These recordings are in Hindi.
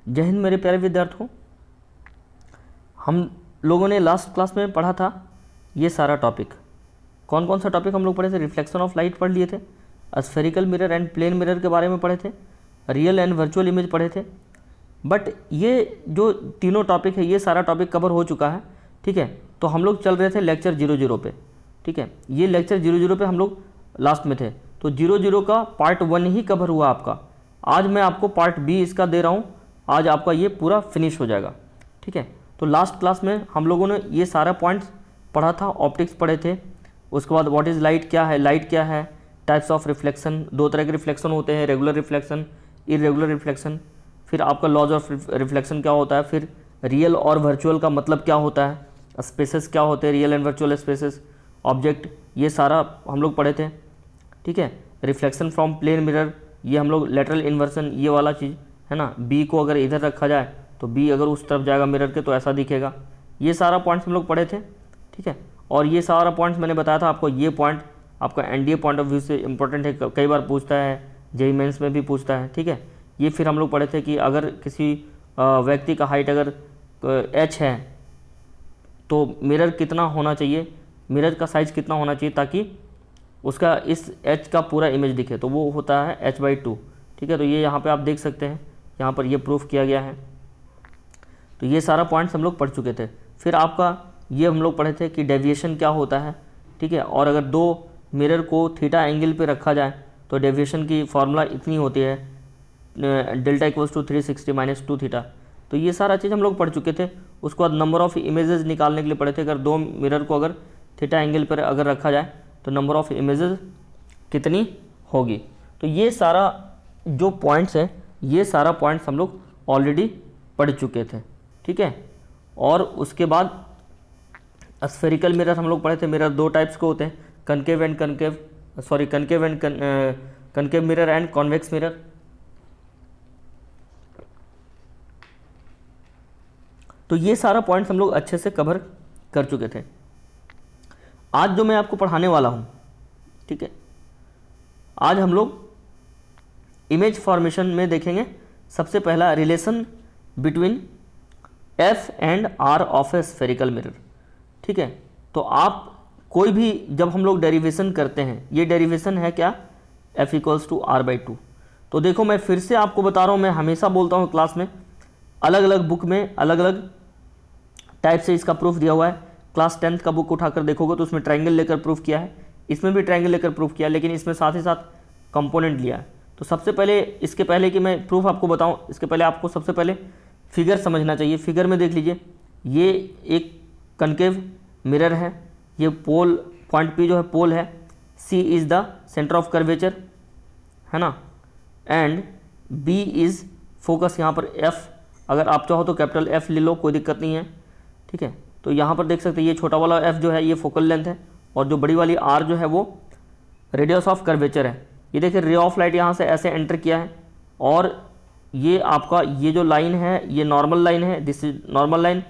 जय हिंद मेरे प्यारे विद्यार्थियों। हम लोगों ने लास्ट क्लास में पढ़ा था ये सारा टॉपिक। कौन कौन सा टॉपिक हम लोग पढ़े थे? रिफ्लेक्शन ऑफ लाइट पढ़ लिए थे, spherical mirror and plane mirror के बारे में पढ़े थे, रियल एंड वर्चुअल इमेज पढ़े थे। बट ये जो तीनों टॉपिक है ये सारा टॉपिक कवर हो चुका है, ठीक है। तो हम लोग चल रहे थे लेक्चर 00 पे, ठीक है। ये लेक्चर 00 पे हम लोग लास्ट में थे, तो 00 का पार्ट 1 ही कवर हुआ आपका। आज मैं आपको पार्ट बी इसका दे रहा हूँ, आज आपका ये पूरा फिनिश हो जाएगा, ठीक है। तो लास्ट क्लास में हम लोगों ने ये सारा पॉइंट्स पढ़ा था, ऑप्टिक्स पढ़े थे, उसके बाद व्हाट इज़ लाइट क्या है, लाइट क्या है, टाइप्स ऑफ रिफ्लेक्शन, दो तरह के रिफ्लेक्शन होते हैं, रेगुलर रिफ्लेक्शन, इरेगुलर रिफ्लेक्शन, फिर आपका लॉज ऑफ रिफ्लेक्शन क्या होता है, फिर रियल और वर्चुअल का मतलब क्या होता है, स्पेसेस क्या होते हैं, real and virtual spaces, object, ये सारा हम लोग पढ़े थे, ठीक है। रिफ्लेक्शन फ्रॉम प्लेन मिरर, ये हम लोग लेटरल इन्वर्सन, ये वाला चीज़ है ना, बी को अगर इधर रखा जाए तो बी अगर उस तरफ जाएगा मिरर के तो ऐसा दिखेगा। ये सारा पॉइंट्स हम लोग पढ़े थे, ठीक है। और ये सारा पॉइंट्स मैंने बताया था आपको, ये पॉइंट आपका एनडीए पॉइंट ऑफ व्यू से इंपॉर्टेंट है, कई बार पूछता है, जेईई मेंस में भी पूछता है, ठीक है। ये फिर हम लोग पढ़े थे कि अगर किसी व्यक्ति का हाइट अगर h है तो मिरर कितना होना चाहिए, मिरर का साइज़ कितना होना चाहिए ताकि उसका इस h का पूरा इमेज दिखे, तो वो होता है h/2, ठीक है। तो ये यहाँ पे आप देख सकते हैं, यहाँ पर ये प्रूफ किया गया है। तो ये सारा पॉइंट्स हम लोग पढ़ चुके थे। फिर आपका ये हम लोग पढ़े थे कि डेविएशन क्या होता है, ठीक है। और अगर दो मिरर को थीटा एंगल पे रखा जाए तो डेविएशन की फॉर्मूला इतनी होती है, डेल्टा इक्वल्स टू 360 - 2 थीटा। तो ये सारा चीज़ हम लोग पढ़ चुके थे। उसके बाद नंबर ऑफ़ इमेजेस निकालने के लिए पढ़े थे, अगर दो मिरर को अगर थीटा एंगल पर अगर रखा जाए तो नंबर ऑफ़ इमेजेस कितनी होगी। तो ये सारा जो पॉइंट्स हैं ये सारा पॉइंट्स हम लोग ऑलरेडी पढ़ चुके थे, ठीक है। और उसके बाद स्फेरिकल मिरर हम लोग पढ़े थे। मिरर दो टाइप्स के होते हैं, concave mirror and convex mirror. तो ये सारा पॉइंट्स हम लोग अच्छे से कवर कर चुके थे। आज जो मैं आपको पढ़ाने वाला हूँ, ठीक है, आज हम लोग इमेज फॉर्मेशन में देखेंगे सबसे पहला relation between F and R of a spherical mirror, ठीक है। तो आप कोई भी जब हम लोग डेरिवेशन करते हैं, ये डेरिवेशन है क्या, F = R/2। तो देखो मैं फिर से आपको बता रहा हूँ, मैं हमेशा बोलता हूँ क्लास में, अलग अलग बुक में अलग अलग टाइप से इसका प्रूफ दिया हुआ है। क्लास 10th का बुक उठाकर देखोगे तो उसमें ट्रायंगल लेकर प्रूफ किया है, इसमें भी ट्रायंगल लेकर प्रूफ किया, लेकिन इसमें साथ ही साथ कंपोनेंट लिया है। तो सबसे पहले, इसके पहले कि मैं प्रूफ आपको बताऊं, इसके पहले आपको सबसे पहले फिगर समझना चाहिए। फिगर में देख लीजिए, ये एक कनकेव मिरर है, ये पोल, पॉइंट P जो है पोल है, C is the centre of curvature, है ना, एंड B इज़ फोकस। यहाँ पर F, अगर आप चाहो तो कैपिटल F ले लो, कोई दिक्कत नहीं है, ठीक है। तो यहाँ पर देख सकते हैं ये छोटा वाला F जो है ये फोकल लेंथ है, और जो बड़ी वाली R जो है वो रेडियस ऑफ कर्वेचर है। ये देखिए रे ऑफ लाइट यहाँ से ऐसे एंटर किया है, और ये आपका ये जो लाइन है ये नॉर्मल लाइन है, दिस इज नॉर्मल लाइन।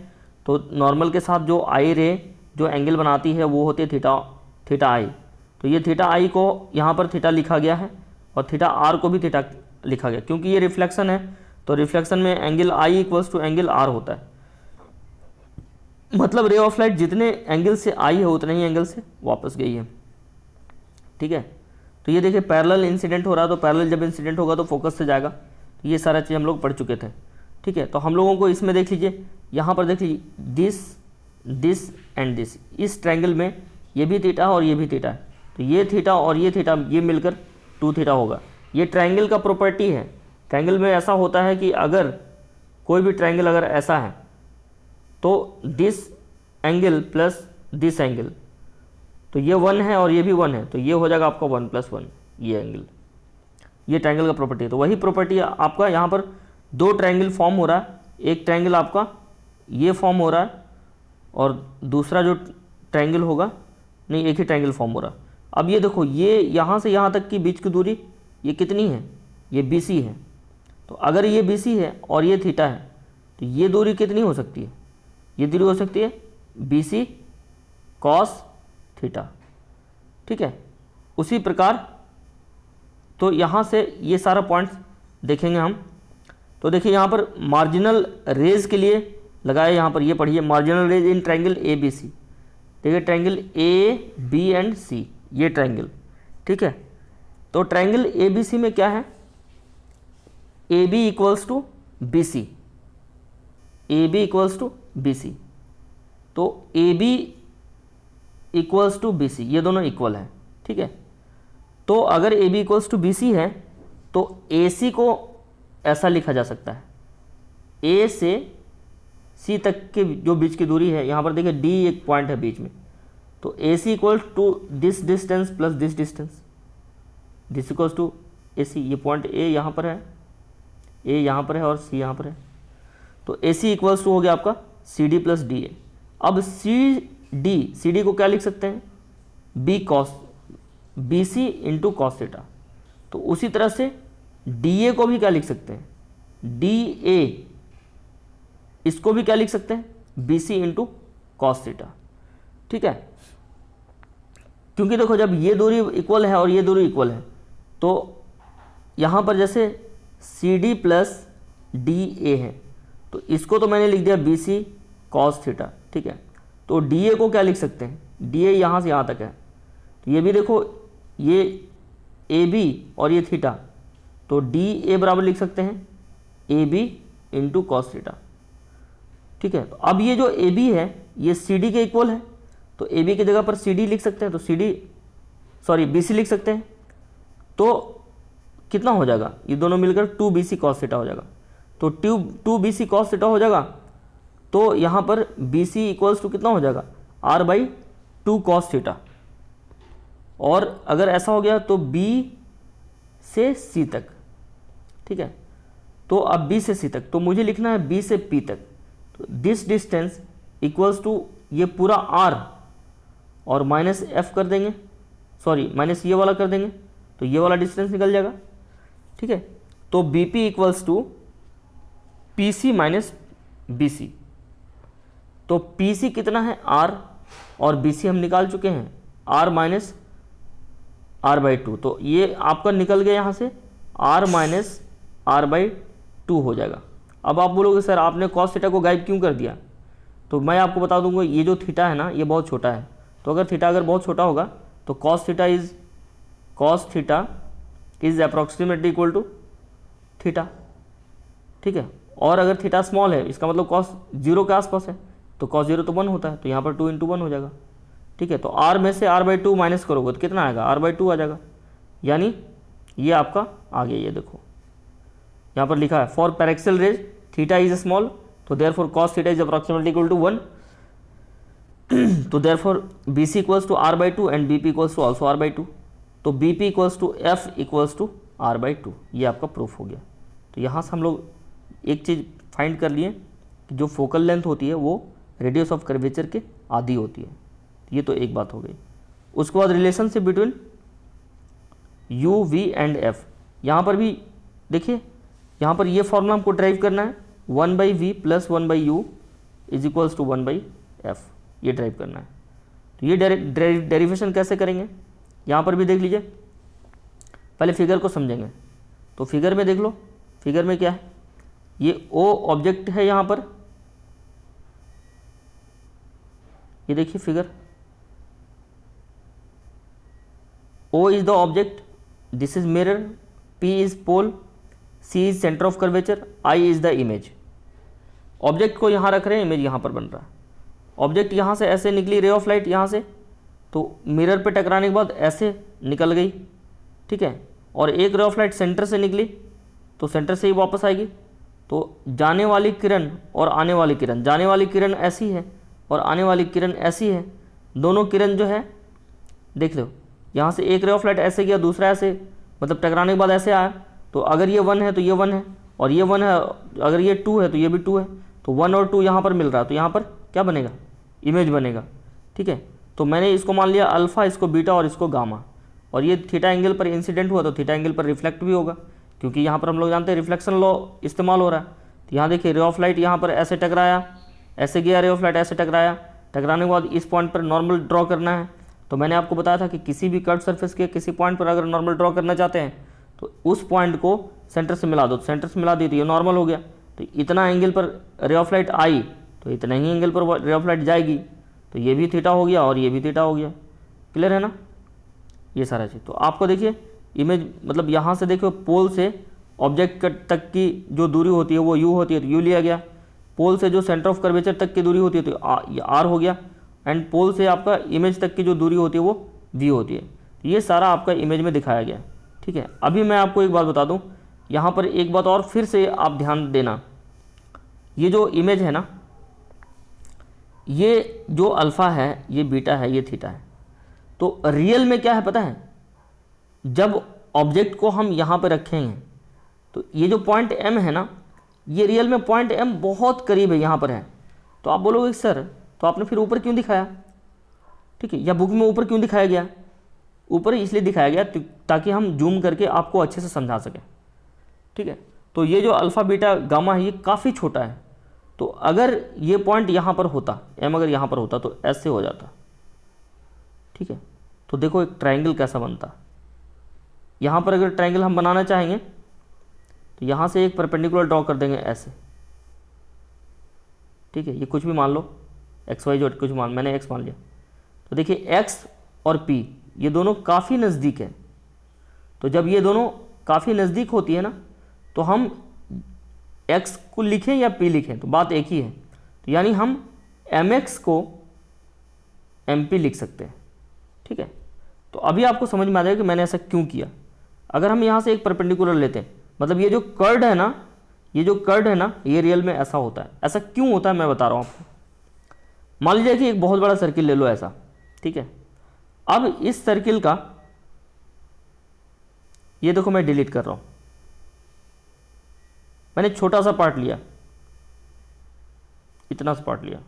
तो नॉर्मल के साथ जो आई रे जो एंगल बनाती है वो होती है थीटा आई। तो ये थीटा आई को यहाँ पर थीटा लिखा गया है, और थीटा आर को भी थीटा लिखा गया, क्योंकि ये रिफ्लेक्शन है। तो रिफ्लेक्शन में एंगल आई = एंगल आर होता है, मतलब रे ऑफ लाइट जितने एंगल से आई है उतने ही एंगल से वापस गई है, ठीक है। तो ये देखिए पैरेलल इंसिडेंट हो रहा है, तो पैरेलल जब इंसिडेंट होगा तो फोकस से जाएगा। तो ये सारा चीज़ हम लोग पढ़ चुके थे, ठीक है। तो हम लोगों को इसमें देख लीजिए, यहाँ पर देख लीजिए दिस एंड दिस, इस ट्रायंगल में ये भी थीटा है और ये भी थीटा है। तो ये थीटा और ये थीटा ये मिलकर 2 थीटा होगा। ये ट्रायंगल का प्रॉपर्टी है। ट्रायंगल में ऐसा होता है कि अगर कोई भी ट्रायंगल अगर ऐसा है तो this angle plus this angle, तो ये 1 है और ये भी 1 है, तो ये हो जाएगा आपका 1 + 1 ये एंगल। ये ट्रायंगल का प्रॉपर्टी है। तो वही प्रॉपर्टी आपका यहाँ पर दो ट्रायंगल फॉर्म हो रहा है, एक ट्रायंगल आपका ये फॉर्म हो रहा है और दूसरा जो ट्रायंगल होगा, नहीं, एक ही ट्रायंगल फॉर्म हो रहा है। अब ये देखो, ये यहाँ से यहाँ तक की बीच की दूरी ये कितनी है, ये BC है। तो अगर ये BC है और ये थीटा है तो ये दूरी कितनी हो सकती है, ये दूरी हो सकती है BC cos थीटा, ठीक है। उसी प्रकार तो यहाँ से ये सारा पॉइंट्स देखेंगे हम। तो देखिए यहाँ पर मार्जिनल रेज के लिए लगाया, यहाँ पर ये पढ़िए marginal rays in triangle A B C. देखिए triangle A B and C, ये ट्रायंगल, ठीक है। तो ट्रायंगल ए बी सी में क्या है, A B equals to B C, A B equals to B C. तो A B equals to B C, ये दोनों इक्वल है, ठीक है। तो अगर A B equals to B C है तो ए सी को ऐसा लिखा जा सकता है, ए से सी तक के जो बीच की दूरी है, यहाँ पर देखिए डी एक पॉइंट है बीच में, तो A C equals to this distance plus this distance, this equals to A C. ये पॉइंट ए यहाँ पर है, ए यहाँ पर है और सी यहाँ पर है, तो ए सी इक्वल्स टू हो गया आपका C D plus D A. अब सी डी को क्या लिख सकते हैं, B cos B C into cos theta. तो उसी तरह से डी ए को भी क्या लिख सकते हैं, डी ए, इसको भी क्या लिख सकते हैं, B C into cos theta, ठीक है। क्योंकि देखो जब ये दूरी इक्वल है और ये दूरी इक्वल है, तो यहाँ पर जैसे C D plus D A है, तो इसको तो मैंने लिख दिया बी सी कॉस थीटा, ठीक है। तो डी ए को क्या लिख सकते हैं, डी ए यहाँ से यहाँ तक है, तो ये भी देखो ये ए बी और ये थीटा, तो डी ए बराबर लिख सकते हैं A B into cos theta, ठीक है। तो अब ये जो ए बी है ये सी डी के इक्वल है, तो ए बी की जगह पर सी डी लिख सकते हैं, तो C D sorry B C लिख सकते हैं। तो कितना हो जाएगा, ये दोनों मिलकर two B C cos theta हो जाएगा, तो two B C cos theta हो जाएगा। तो यहाँ पर बी सी इक्वल्स टू कितना हो जाएगा, R by two cos theta. और अगर ऐसा हो गया तो बी से सी तक, ठीक है। तो अब बी से सी तक, तो मुझे लिखना है बी से पी तक, तो दिस डिस्टेंस इक्वल्स टू ये पूरा आर और माइनस एफ कर देंगे, सॉरी माइनस ये वाला कर देंगे, तो ये वाला डिस्टेंस निकल जाएगा, ठीक है। तो B P equals to P C minus B C. तो पी सी कितना है आर और बी सी हम निकाल चुके हैं R minus R by two, तो ये आपका निकल गया यहाँ से R minus R by two हो जाएगा। अब आप बोलोगे सर आपने कॉस थीटा को गायब क्यों कर दिया, तो मैं आपको बता दूंगा ये जो थीटा है ना ये बहुत छोटा है, तो अगर थीटा अगर बहुत छोटा होगा तो cos theta is approximately equal to theta, ठीक है। और अगर थीटा स्मॉल है इसका मतलब कॉस जीरो के आसपास है, तो कॉस जीरो तो 1 होता है, तो यहाँ पर 2 इंटू 1 हो जाएगा, ठीक है। तो आर में से आर बाई टू माइनस करोगे तो कितना आएगा, आर बाई टू आ जाएगा, यानी ये आपका आ गया। ये देखो यहाँ पर लिखा है for paraxial rays theta is small, तो therefore cos theta is approximately equal to 1, तो therefore B C equals to R by two and B P equals to also R by two, तो B P equals to F equals to R by two, ये आपका प्रूफ हो गया। तो यहाँ से हम लोग एक चीज़ फाइंड कर लिए कि जो फोकल लेंथ होती है वो रेडियस ऑफ कर्वेचर के आधी होती है, ये तो एक बात हो गई। उसके बाद relationship between U V and F, यहाँ पर भी देखिए यहाँ पर ये फॉर्मूला हमको ड्राइव करना है, 1 by V plus 1 by U is equals to 1 by F, ये ड्राइव करना है। तो ये डेरिवेशन कैसे करेंगे यहाँ पर भी देख लीजिए, पहले फिगर को समझेंगे। तो फिगर में देख लो, फिगर में क्या है, ये ओ ऑब्जेक्ट है यहाँ पर, ये देखिए figure, O is the object, this is mirror, P is pole, C is center of curvature, I is the image। Object को यहाँ रख रहे हैं, इमेज यहाँ पर बन रहा है। ऑब्जेक्ट यहाँ से ऐसे निकली रे ऑफ लाइट यहाँ से, तो मिरर पे टकराने के बाद ऐसे निकल गई, ठीक है। और एक रे ऑफ लाइट सेंटर से निकली तो सेंटर से ही वापस आएगी। तो जाने वाली किरण और आने वाली किरण, जाने वाली किरण ऐसी है और आने वाली किरण ऐसी है, दोनों किरण जो है देख लो, यहाँ से एक रे ऑफ लाइट ऐसे गया, दूसरा ऐसे, मतलब टकराने के बाद ऐसे आया, तो अगर ये 1 है तो ये 1 है, और ये 1 है, अगर ये 2 है तो ये भी 2 है, तो 1 और 2 यहाँ पर मिल रहा है, तो यहाँ पर क्या बनेगा, इमेज बनेगा, ठीक है। तो मैंने इसको मान लिया अल्फ़ा, इसको बीटा और इसको गामा, और ये थीटा एंगल पर इंसिडेंट हुआ तो थीटा एंगल पर रिफ्लेक्ट भी होगा, क्योंकि यहाँ पर हम लोग जानते हैं रिफ्लेक्शन लॉ इस्तेमाल हो रहा है। तो यहाँ देखिए रे ऑफ लाइट यहाँ पर ऐसे टकराया, ऐसे गया रे ऑफ लाइट, ऐसे टकराया, टकराने के बाद इस पॉइंट पर नॉर्मल ड्रॉ करना है। तो मैंने आपको बताया था कि किसी भी कर्व सरफेस के किसी पॉइंट पर अगर नॉर्मल ड्रॉ करना चाहते हैं तो उस पॉइंट को सेंटर से मिला दो, तो सेंटर से मिला दी तो ये नॉर्मल हो गया। तो इतना एंगल पर रे ऑफ लाइट आई तो इतना ही एंगल पर रे ऑफ लाइट जाएगी, तो ये भी थीटा हो गया और ये भी थीटा हो गया। क्लियर है ना ये सारा चीज़। तो आपको देखिए इमेज मतलब यहाँ से देखो पोल से ऑब्जेक्ट तक की जो दूरी होती है वो यू होती है, तो यू लिया गया। पोल से जो सेंटर ऑफ कर्वेचर तक की दूरी होती है तो ये आर हो गया। एंड पोल से आपका इमेज तक की जो दूरी होती है वो वी होती है। तो ये सारा आपका इमेज में दिखाया गया। ठीक है, अभी मैं आपको एक बात बता दूं, यहाँ पर एक बात और फिर से आप ध्यान देना, ये जो इमेज है ना, ये जो अल्फ़ा है, ये बीटा है, ये थीटा है। तो रियल में क्या है पता है, जब ऑब्जेक्ट को हम यहाँ पे रखेंगे तो ये जो पॉइंट एम है ना, ये रियल में पॉइंट एम बहुत करीब है, यहाँ पर है। तो आप बोलोगे सर तो आपने फिर ऊपर क्यों दिखाया, ठीक है, या बुक में ऊपर क्यों दिखाया गया? ऊपर इसलिए दिखाया गया ताकि हम जूम करके आपको अच्छे से समझा सकें। ठीक है, तो ये जो अल्फ़ा बीटा गामा है ये काफ़ी छोटा है। तो अगर ये पॉइंट यहाँ पर होता, एम अगर यहाँ पर होता तो ऐसे हो जाता। ठीक है, तो देखो एक ट्रायंगल कैसा बनता। यहाँ पर अगर ट्रायंगल हम बनाना चाहेंगे तो यहाँ से एक परपेंडिकुलर ड्रॉ कर देंगे ऐसे। ठीक है, ये कुछ भी मान लो, एक्स वाई जेड कुछ मान, मैंने एक्स मान लिया। तो देखिए एक्स और पी ये दोनों काफ़ी नज़दीक हैं। तो जब ये दोनों काफ़ी नज़दीक होती है ना, तो हम x को लिखें या p लिखें तो बात एक ही है। तो यानी हम mx को mp लिख सकते हैं। ठीक है, तो अभी आपको समझ में आ जाएगा कि मैंने ऐसा क्यों किया। अगर हम यहाँ से एक परपेंडिकुलर लेते हैं, मतलब ये जो कर्ड है ना, ये जो कर्ड है ना, ये रियल में ऐसा होता है। ऐसा क्यों होता है मैं बता रहा हूँ आपको। मान लीजिए कि एक बहुत बड़ा सर्किल ले लो ऐसा, ठीक है। अब इस सर्किल का ये देखो मैं डिलीट कर रहा हूँ, मैंने छोटा सा पार्ट लिया, इतना सा पार्ट लिया,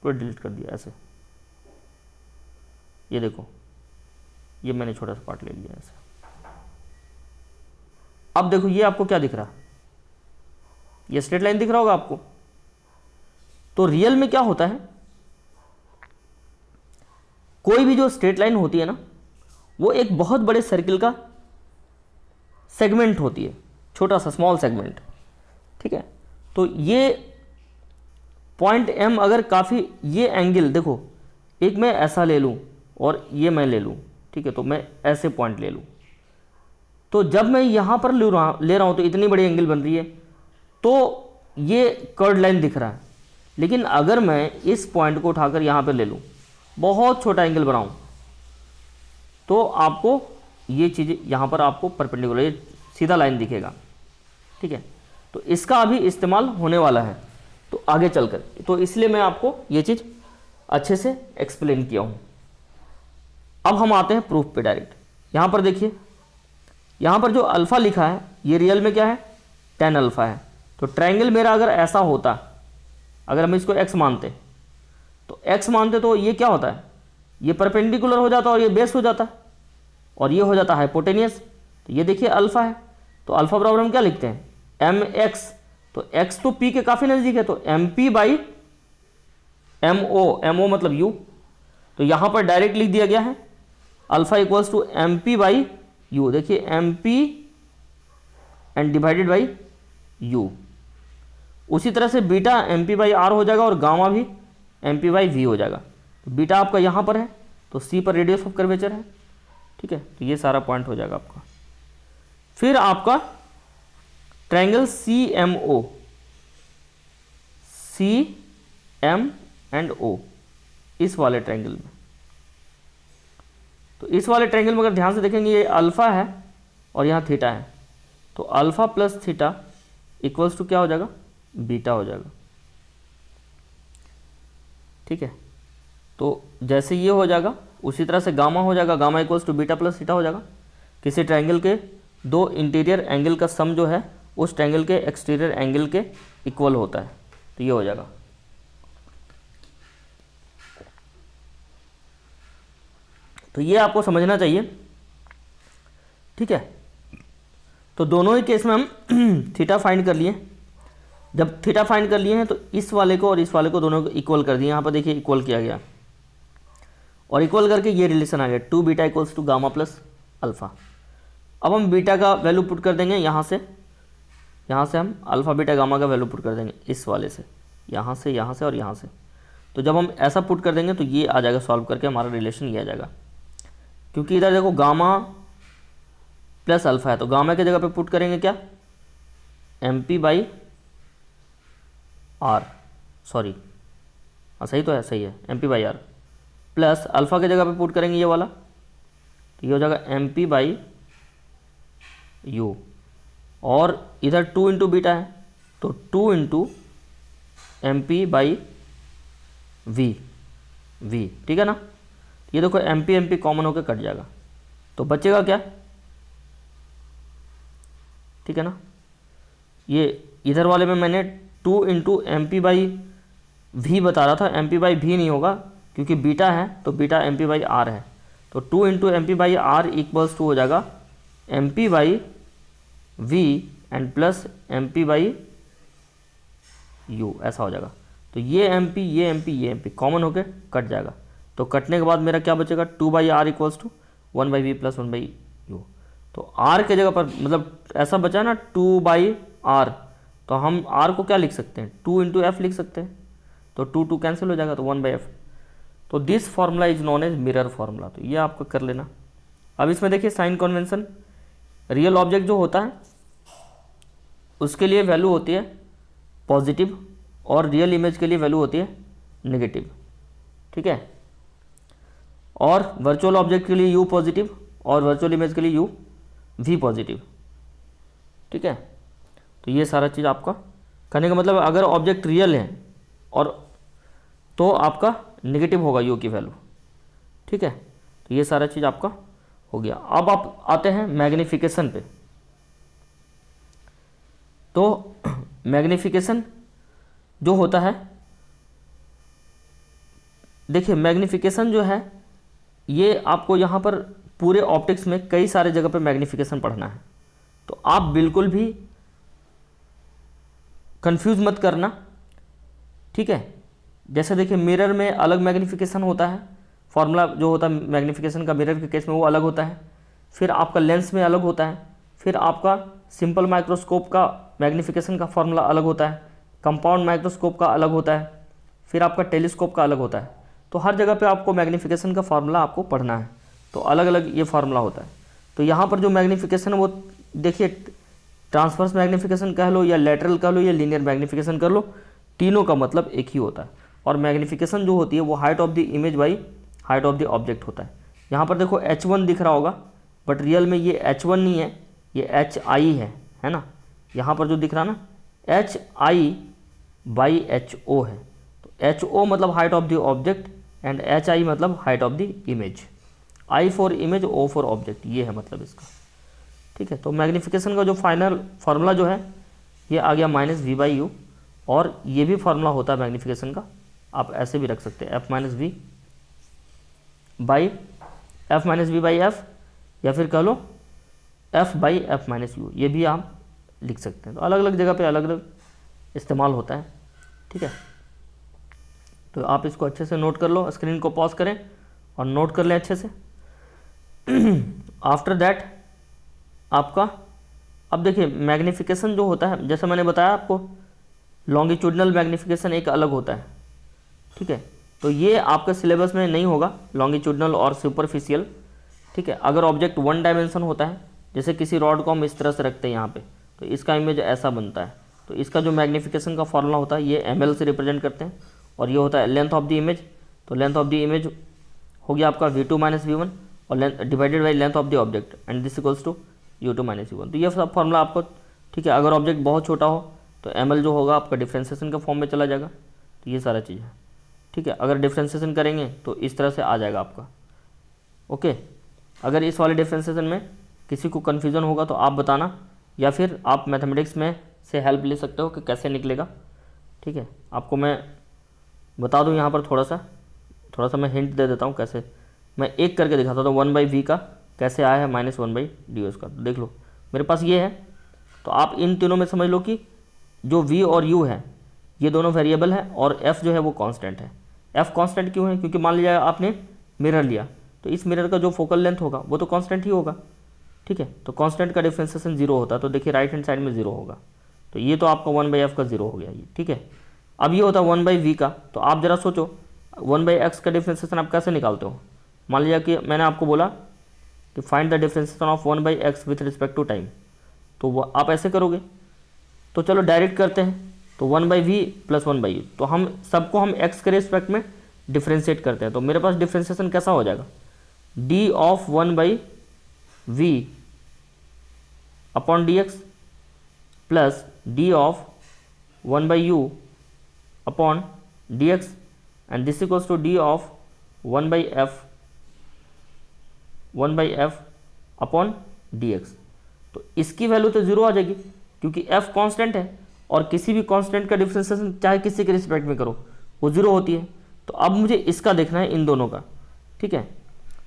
तो डिलीट कर दिया ऐसे। ये देखो ये मैंने छोटा सा पार्ट ले लिया ऐसे। अब देखो ये आपको क्या दिख रहा है, ये स्ट्रेट लाइन दिख रहा होगा आपको। तो रियल में क्या होता है, कोई भी जो स्ट्रेट लाइन होती है ना, वो एक बहुत बड़े सर्किल का सेगमेंट होती है, छोटा सा स्मॉल सेगमेंट। ठीक है, तो ये पॉइंट एम अगर काफ़ी, ये एंगल देखो, एक मैं ऐसा ले लूँ और ये मैं ले लूँ, ठीक है, तो मैं ऐसे पॉइंट ले लूँ, तो जब मैं यहाँ पर ले रहा हूँ तो इतनी बड़ी एंगल बन रही है, तो ये कर्ड लाइन दिख रहा है। लेकिन अगर मैं इस पॉइंट को उठाकर यहाँ पर ले लूँ, बहुत छोटा एंगल बनाऊँ, तो आपको ये चीज़ यहाँ पर आपको परपेंडिकुलर सीधा लाइन दिखेगा। ठीक है, तो इसका अभी इस्तेमाल होने वाला है तो आगे चलकर, तो इसलिए मैं आपको ये चीज़ अच्छे से एक्सप्लेन किया हूँ। अब हम आते हैं प्रूफ पे डायरेक्ट। यहाँ पर देखिए, यहाँ पर जो अल्फ़ा लिखा है ये रियल में क्या है, tan अल्फ़ा है। तो ट्रायंगल मेरा अगर ऐसा होता, अगर हम इसको x मानते, तो x मानते तो ये क्या होता है, ये परपेंडिकुलर हो जाता और ये बेस हो जाता और ये हो जाता हाइपोटेनियस। तो ये देखिए अल्फ़ा है, तो अल्फ़ा बराबर हम क्या लिखते हैं, mx। तो x तो p के काफ़ी नज़दीक है, तो mp बाई mo मतलब u। तो यहाँ पर डायरेक्ट लिख दिया गया है alpha equals to mp by u। देखिए mp and divided by u। उसी तरह से बीटा mp बाई r हो जाएगा और गामा भी mp बाई v हो जाएगा। तो बीटा आपका यहाँ पर है, तो c पर रेडियस ऑफ कर्वेचर है। ठीक है, तो ये सारा पॉइंट हो जाएगा आपका। फिर आपका triangle CMO, CM and O, इस वाले ट्रायंगल में, तो इस वाले ट्रायंगल में अगर ध्यान से देखेंगे ये अल्फ़ा है और यहाँ थीटा है, तो alpha plus theta equals to क्या हो जाएगा, बीटा हो जाएगा। ठीक है, तो जैसे ये हो जाएगा उसी तरह से गामा हो जाएगा, gamma equals to beta plus theta हो जाएगा। किसी ट्रायंगल के दो इंटीरियर एंगल का सम जो है उस ट्रायंगल के एक्सटीरियर एंगल के इक्वल होता है, तो ये हो जाएगा। तो ये आपको समझना चाहिए। ठीक है, तो दोनों ही केस में हम थीटा फाइंड कर लिए। जब थीटा फाइंड कर लिए हैं तो इस वाले को और इस वाले को दोनों को इक्वल कर दिए। यहाँ पर देखिए इक्वल किया गया, और इक्वल करके ये रिलेशन आ गया 2 beta equals to gamma plus alpha. अब हम बीटा का वैल्यू पुट कर देंगे यहाँ से हम अल्फ़ा बीटा गामा का वैल्यू पुट कर देंगे इस वाले से, यहाँ से और यहाँ से। तो जब हम ऐसा पुट कर देंगे तो ये आ जाएगा, सॉल्व करके हमारा रिलेशन ये आ जाएगा। क्योंकि इधर देखो गामा प्लस अल्फ़ा है, तो गामा की जगह पे पुट करेंगे क्या, M P by R, sorry हाँ सही तो है, सही है, M P by R, plus alpha की जगह पे पुट करेंगे ये वाला, तो ये हो जाएगा एम पी बाई यू, और इधर 2 इंटू बीटा है तो 2 into M P by V, ठीक है ना। ये देखो एम पी कॉमन होकर कट जाएगा, तो बचेगा क्या, ठीक है ना। ये इधर वाले में मैंने 2 into M P by V बता रहा था, एम पी बाई वी नहीं होगा क्योंकि बीटा है, तो beta M P by R है, तो 2 into M P by R equals to हो जाएगा M P by V and plus M P by U, ऐसा हो जाएगा। तो ये एम पी कॉमन होके कट जाएगा, तो कटने के बाद मेरा क्या बचेगा, 2 by R equals to 1 by V plus 1 by U. तो आर के जगह पर मतलब ऐसा बचा ना 2 बाई आर, तो हम आर को क्या लिख सकते हैं, 2 इंटू एफ लिख सकते हैं, तो 2 कैंसिल हो जाएगा, तो 1 बाई एफ। तो this formula is known as mirror formula, तो ये आपको कर लेना। अब इसमें देखिए साइन कन्वेंशन, रियल ऑब्जेक्ट जो होता है उसके लिए वैल्यू होती है पॉजिटिव और रियल इमेज के लिए वैल्यू होती है नेगेटिव, ठीक है। और वर्चुअल ऑब्जेक्ट के लिए यू पॉजिटिव और वर्चुअल इमेज के लिए यू वी पॉजिटिव, ठीक है। तो ये सारा चीज़ आपका करने का मतलब अगर ऑब्जेक्ट रियल है और तो आपका नेगेटिव होगा यू की वैल्यू, ठीक है। तो ये सारा चीज़ आपका हो गया। अब आप आते हैं मैग्नीफिकेशन पे। तो मैग्नीफिकेशन जो होता है, देखिए मैग्नीफिकेशन जो है ये आपको यहाँ पर पूरे ऑप्टिक्स में कई सारे जगह पे मैग्नीफिकेशन पढ़ना है, तो आप बिल्कुल भी कंफ्यूज मत करना, ठीक है। जैसे देखिए मिरर में अलग मैग्नीफिकेशन होता है, फॉर्मूला जो होता है मैग्नीफिकेशन का मिरर के केस में वो अलग होता है, फिर आपका लेंस में अलग होता है, फिर आपका सिंपल माइक्रोस्कोप का मैग्नीफिकेशन का फॉर्मूला अलग होता है, कंपाउंड माइक्रोस्कोप का अलग होता है, फिर आपका टेलीस्कोप का अलग होता है। तो हर जगह पे आपको मैग्नीफिकेशन का फार्मूला आपको पढ़ना है, तो अलग अलग ये फार्मूला होता है। तो यहाँ पर जो मैग्नीफिकेशन है वो देखिए ट्रांसवर्स मैग्नीफिकेशन कह लो या लेटरल कह लो या लीनियर मैग्नीफिकेशन कर लो, तीनों का मतलब एक ही होता है। और मैग्नीफिकेशन जो होती है वो height of the image by height of the object होता है। यहाँ पर देखो H1 दिख रहा होगा, बट रियल में ये H1 नहीं है, ये HI है ना। यहाँ पर जो दिख रहा ना HI बाई HO है, तो HO मतलब height of the object and HI मतलब height of the image. I for image, O for object, ये है मतलब इसका, ठीक है। तो मैग्नीफिकेशन का जो फाइनल फार्मूला जो है ये आ गया -v/u, और ये भी फार्मूला होता है मैग्नीफिकेशन का, आप ऐसे भी रख सकते हैं f-v बाई एफ, या फिर कह लो f/f-u, ये भी आप लिख सकते हैं। तो अलग अलग जगह पे अलग अलग इस्तेमाल होता है, ठीक है। तो आप इसको अच्छे से नोट कर लो, स्क्रीन को पॉज करें और नोट कर लें अच्छे से। आफ्टर दैट आपका अब देखिए मैग्नीफिकेशन जो होता है, जैसे मैंने बताया आपको लॉन्गिट्यूडनल मैग्नीफिकेशन एक अलग होता है, ठीक है। तो ये आपके सिलेबस में नहीं होगा लॉन्गिट्यूडनल और सुपरफिशियल, ठीक है। अगर ऑब्जेक्ट 1 डायमेंशन होता है, जैसे किसी रॉड को हम इस तरह से रखते हैं यहाँ पे, तो इसका इमेज ऐसा बनता है, तो इसका जो मैग्नीफिकेशन का फॉर्मूला होता है ये ml से रिप्रेजेंट करते हैं, और ये होता है लेंथ ऑफ द इमेज। तो लेंथ ऑफ द इमेज हो गया आपका v2 - v1 और divided by length of the object and this equals to u2 - u1। तो ये सब फॉर्मूला आपको, ठीक है। अगर ऑब्जेक्ट बहुत छोटा हो तो ml जो होगा आपका डिफ्रेंसिएशन के फॉर्म में चला जाएगा, तो ये सारा चीज़ है, ठीक है। अगर डिफ्रेंसिएशन करेंगे तो इस तरह से आ जाएगा आपका, ओके। अगर इस वाले डिफ्रेंसिएशन में किसी को कन्फ्यूज़न होगा तो आप बताना, या फिर आप मैथमेटिक्स में से हेल्प ले सकते हो कि कैसे निकलेगा, ठीक है। आपको मैं बता दूं यहाँ पर थोड़ा सा मैं हिंट दे देता हूँ कैसे, मैं एक करके दिखाता हूँ। 1/v का कैसे आया है -1/ds का, तो देख लो मेरे पास ये है। तो आप इन तीनों में समझ लो कि जो v और u है ये दोनों वेरिएबल है और f जो है वो कांस्टेंट है। f कांस्टेंट क्यों है, क्योंकि मान लीजिए आपने मिरर लिया, तो इस मिरर का जो फोकल लेंथ होगा वो तो कांस्टेंट ही होगा, ठीक है। तो कांस्टेंट का डिफ्रेंसिएशन 0 होता है, तो देखिए राइट हैंड साइड में 0 होगा, तो ये तो आपका 1/f का 0 हो गया ये, ठीक है। अब ये होता है 1/v का, तो आप ज़रा सोचो 1/x का डिफ्रेंसिएशन आप कैसे निकालते हो। मान लीजिए कि मैंने आपको बोला कि find the differentiation of 1/x with respect to time, तो वो आप ऐसे करोगे। तो चलो डायरेक्ट करते हैं, तो 1/v प्लस 1/u, तो हम सबको हम x के रिस्पेक्ट में डिफ्रेंशिएट करते हैं, तो मेरे पास डिफ्रेंशिएशन कैसा हो जाएगा, d of 1/v upon dx plus d of 1/u upon dx and this equals to d of 1/f upon dx। तो इसकी वैल्यू तो 0 आ जाएगी क्योंकि f कांस्टेंट है, और किसी भी कांस्टेंट का डिफ्रेंशिएशन चाहे किसी के रिस्पेक्ट में करो वो 0 होती है। तो अब मुझे इसका देखना है, इन दोनों का, ठीक है।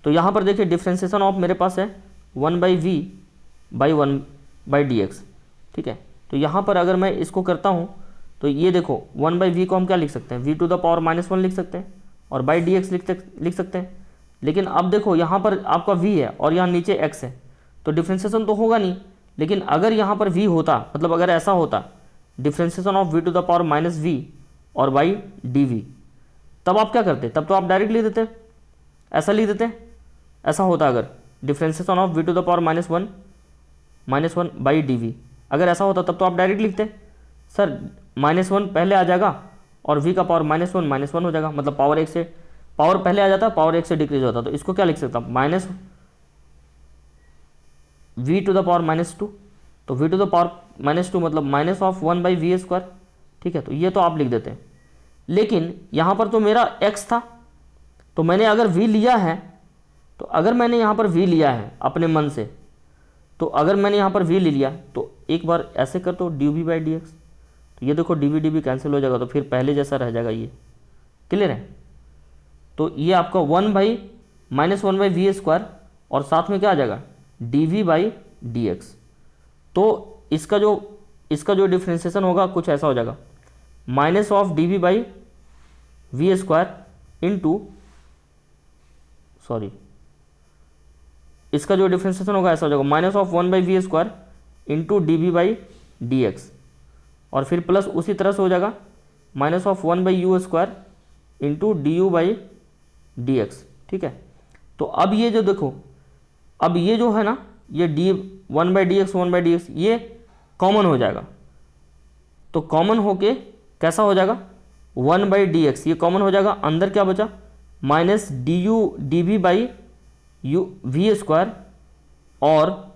तो यहाँ पर देखिए डिफ्रेंशिएशन ऑफ मेरे पास है 1/v/1/dx, ठीक है। तो यहाँ पर अगर मैं इसको करता हूँ तो ये देखो 1/v को हम क्या लिख सकते हैं, v टू द पावर -1 लिख सकते हैं, और बाई dx लिख सकते हैं। लेकिन अब देखो यहाँ पर आपका v है और यहाँ नीचे x है, तो डिफ्रेंशिएशन तो होगा नहीं। लेकिन अगर यहाँ पर v होता, मतलब अगर ऐसा होता differentiation of v to the power -v और बाई dv, तब आप क्या करते, तब तो आप डायरेक्ट लिख देते, ऐसा लिख देते। ऐसा होता अगर differentiation of v to the power -1 by dv, अगर ऐसा होता तब तो आप डायरेक्ट लिखते सर -1 पहले आ जाएगा और v का पावर -1 हो जाएगा, मतलब पावर 1 से पावर पहले आ जाता, पावर 1 से डिक्रीज होता। तो इसको क्या लिख सकता हूँ, -v टू द पावर -2, तो v टू द पावर -2 मतलब माइनस ऑफ 1/v², ठीक है। तो ये तो आप लिख देते हैं। लेकिन यहाँ पर तो मेरा x था, तो मैंने अगर v लिया है, तो अगर मैंने यहाँ पर v लिया है अपने मन से, तो अगर मैंने यहाँ पर v ले लिया तो एक बार ऐसे कर दो dv/dx, तो ये देखो dv कैंसिल हो जाएगा, तो फिर पहले जैसा रह जाएगा, ये क्लियर है। तो ये आपका 1/-1/v² और साथ में क्या आ जाएगा dv/dx। तो इसका जो डिफ्रेंशिएशन होगा कुछ ऐसा हो जाएगा, minus of dv/v² into, sorry, इसका जो डिफ्रेंशिएशन होगा ऐसा हो जाएगा minus of 1/v² into dv/dx, और फिर प्लस उसी तरह से हो जाएगा minus of 1/u² into du/dx, ठीक है। तो अब ये जो देखो, अब ये जो है ना, ये 1/dx ये कॉमन हो जाएगा, तो कॉमन होके कैसा हो जाएगा 1/dx, ये कॉमन हो जाएगा, अंदर क्या बचा माइनस dv/v² और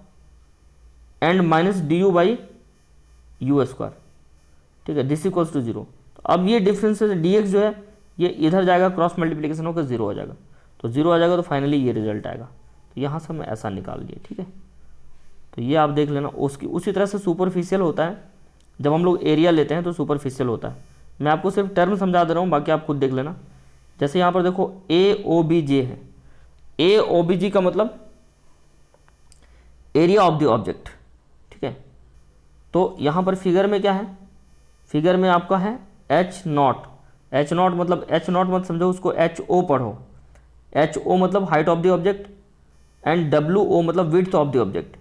एंड माइनस du/u², ठीक है, दिस इक्वल्स टू 0। तो अब ये डिफरेंस dx जो है ये इधर जाएगा, क्रॉस मल्टीप्लिकेशन होकर 0 हो जाएगा, तो 0 आ जाएगा, तो फाइनली ये रिजल्ट आएगा। तो यहाँ से हम ऐसा निकाल लिए, ठीक है। तो ये आप देख लेना। उसी तरह से सुपरफिशियल होता है, जब हम लोग एरिया लेते हैं तो सुपरफिशियल होता है। मैं आपको सिर्फ टर्म समझा दे रहा हूँ, बाकी आप खुद देख लेना। जैसे यहाँ पर देखो AOBJ है, AOBG का मतलब एरिया ऑफ द ऑब्जेक्ट, ठीक है। तो यहाँ पर फिगर में क्या है, फिगर में आपका है H0 मतलब H0 मत समझो उसको, HO पढ़ो। HO मतलब height of the object and WO मतलब विड्थ ऑफ द ऑब्जेक्ट।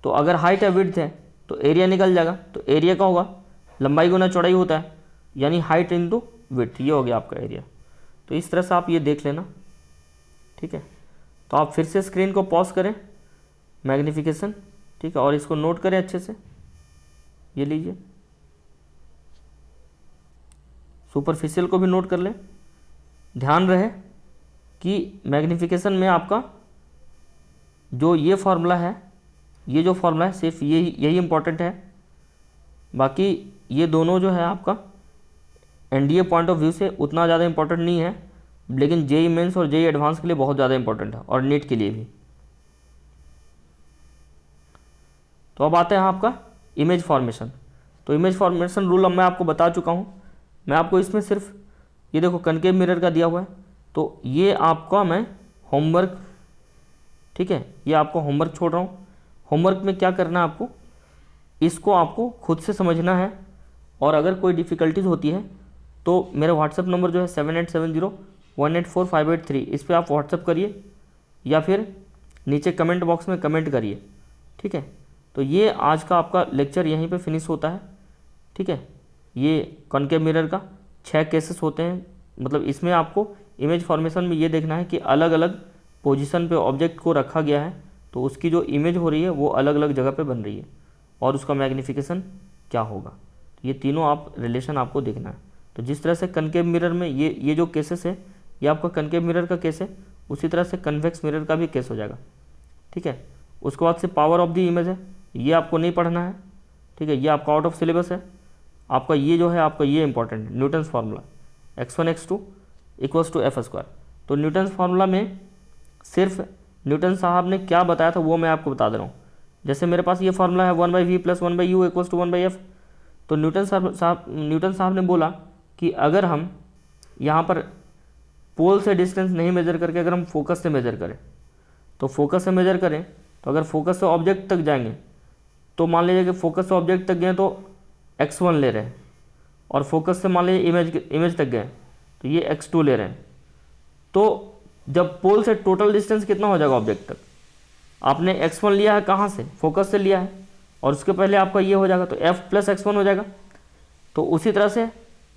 तो अगर हाइट है विड्थ है तो एरिया निकल जाएगा, तो एरिया का होगा लंबाई गुना चौड़ाई होता है, यानी हाइट इंटू विड्थ, ये हो गया आपका एरिया। तो इस तरह से आप ये देख लेना, ठीक है। तो आप फिर से स्क्रीन को पॉज करें, मैग्नीफिकेशन, ठीक है, और इसको नोट करें अच्छे से। ये लीजिए, सुपरफिशियल को भी नोट कर लें। ध्यान रहे कि मैग्नीफिकेशन में आपका जो ये फार्मूला है, ये जो फार्मूला है सिर्फ यही इंपॉर्टेंट है, बाकी ये दोनों जो है आपका एनडीए पॉइंट ऑफ व्यू से उतना ज़्यादा इंपॉर्टेंट नहीं है, लेकिन जेई मेंस और जेई एडवांस के लिए बहुत ज़्यादा इंपॉर्टेंट है, और नीट के लिए भी। तो अब आते हैं आपका इमेज फॉर्मेशन। तो इमेज फॉर्मेशन रूल अब मैं आपको बता चुका हूँ। मैं आपको इसमें सिर्फ ये देखो कनकेव मिरर का दिया हुआ है, तो ये आपका मैं होमवर्क, ठीक है, ये आपको होमवर्क छोड़ रहा हूँ। होमवर्क में क्या करना है आपको, इसको आपको खुद से समझना है, और अगर कोई डिफ़िकल्टीज़ होती है तो मेरा व्हाट्सएप नंबर जो है 7870 184583 इस पर आप व्हाट्सअप करिए या फिर नीचे कमेंट बॉक्स में कमेंट करिए। ठीक है, तो ये आज का आपका लेक्चर यहीं पे फिनिश होता है। ठीक है, ये कॉनकेव मिरर का 6 केसेस होते हैं, मतलब इसमें आपको इमेज फॉर्मेशन में ये देखना है कि अलग अलग पोजीशन पे ऑब्जेक्ट को रखा गया है, तो उसकी जो इमेज हो रही है वो अलग अलग जगह पे बन रही है और उसका मैग्नीफिकेशन क्या होगा। तो ये तीनों आप रिलेशन आपको देखना है। तो जिस तरह से कनकेव मिरर में ये जो केसेस है ये आपका कनकेव मिरर का केस है, उसी तरह से कन्वेक्स मिरर का भी केस हो जाएगा। ठीक है, उसके बाद से पावर ऑफ द इमेज है, ये आपको नहीं पढ़ना है। ठीक है, ये आपका आउट ऑफ सिलेबस है। आपका ये जो है आपका ये इंपॉर्टेंट है, Newton's formula x1 x2 equals to F square. तो न्यूटन्स फार्मूला में सिर्फ न्यूटन साहब ने क्या बताया था वो मैं आपको बता दे रहा हूँ। जैसे मेरे पास ये फार्मूला है 1/v plus 1/u equals to 1/f। तो न्यूटन साहब ने बोला कि अगर हम यहाँ पर पोल से डिस्टेंस नहीं मेजर करके अगर हम फोकस से मेजर करें, तो फोकस से मेजर करें तो अगर फोकस से ऑब्जेक्ट तक जाएंगे तो मान लीजिए कि फोकस से ऑब्जेक्ट तक गए तो x1 ले रहे हैं, और फोकस से मान लीजिए इमेज तक गए तो ये x2 ले रहे हैं। तो जब पोल से टोटल डिस्टेंस कितना हो जाएगा ऑब्जेक्ट तक, आपने x1 लिया है कहाँ से, फोकस से लिया है, और उसके पहले आपका ये हो जाएगा तो f प्लस x1 हो जाएगा। तो उसी तरह से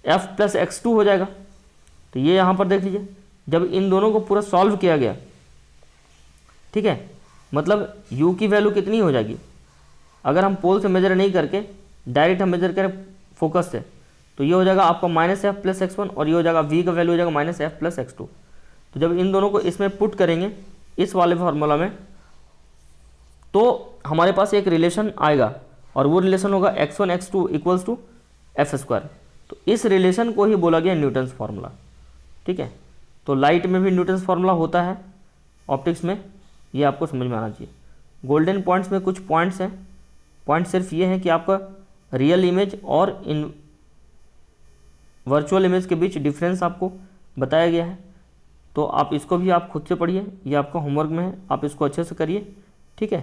f प्लस x2 हो जाएगा। तो ये यहाँ पर देख लीजिए, जब इन दोनों को पूरा सॉल्व किया गया, ठीक है, मतलब u की वैल्यू कितनी हो जाएगी, अगर हम पोल से मेजर नहीं करके डायरेक्ट हम मेजर करें फोकस से, तो ये हो जाएगा आपका -f प्लस x1 और ये हो जाएगा v का वैल्यू हो जाएगा -f प्लस x2। तो जब इन दोनों को इसमें पुट करेंगे इस वाले फार्मूला में, तो हमारे पास एक रिलेशन आएगा और वो रिलेशन होगा x1 x2 equals to F square. तो इस रिलेशन को ही बोला गया न्यूटन्स फार्मूला। ठीक है, तो लाइट में भी न्यूटन्स फार्मूला होता है, ऑप्टिक्स में, ये आपको समझ में आना चाहिए। गोल्डन पॉइंट्स में कुछ पॉइंट्स हैं, पॉइंट सिर्फ ये हैं कि आपका रियल इमेज और इन वर्चुअल इमेज के बीच डिफरेंस आपको बताया गया है। तो आप इसको भी आप खुद से पढ़िए, ये आपका होमवर्क में है, आप इसको अच्छे से करिए। ठीक है,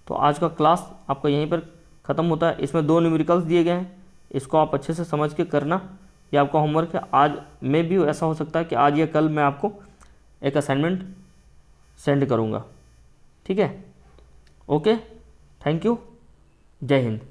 तो आज का क्लास आपका यहीं पर ख़त्म होता है। इसमें 2 न्यूमेरिकल्स दिए गए हैं, इसको आप अच्छे से समझ के करना, ये आपका होमवर्क है। आज में भी ऐसा हो सकता है कि आज या कल मैं आपको एक असाइनमेंट सेंड करूँगा। ठीक है, ओके, थैंक यू, जय हिंद।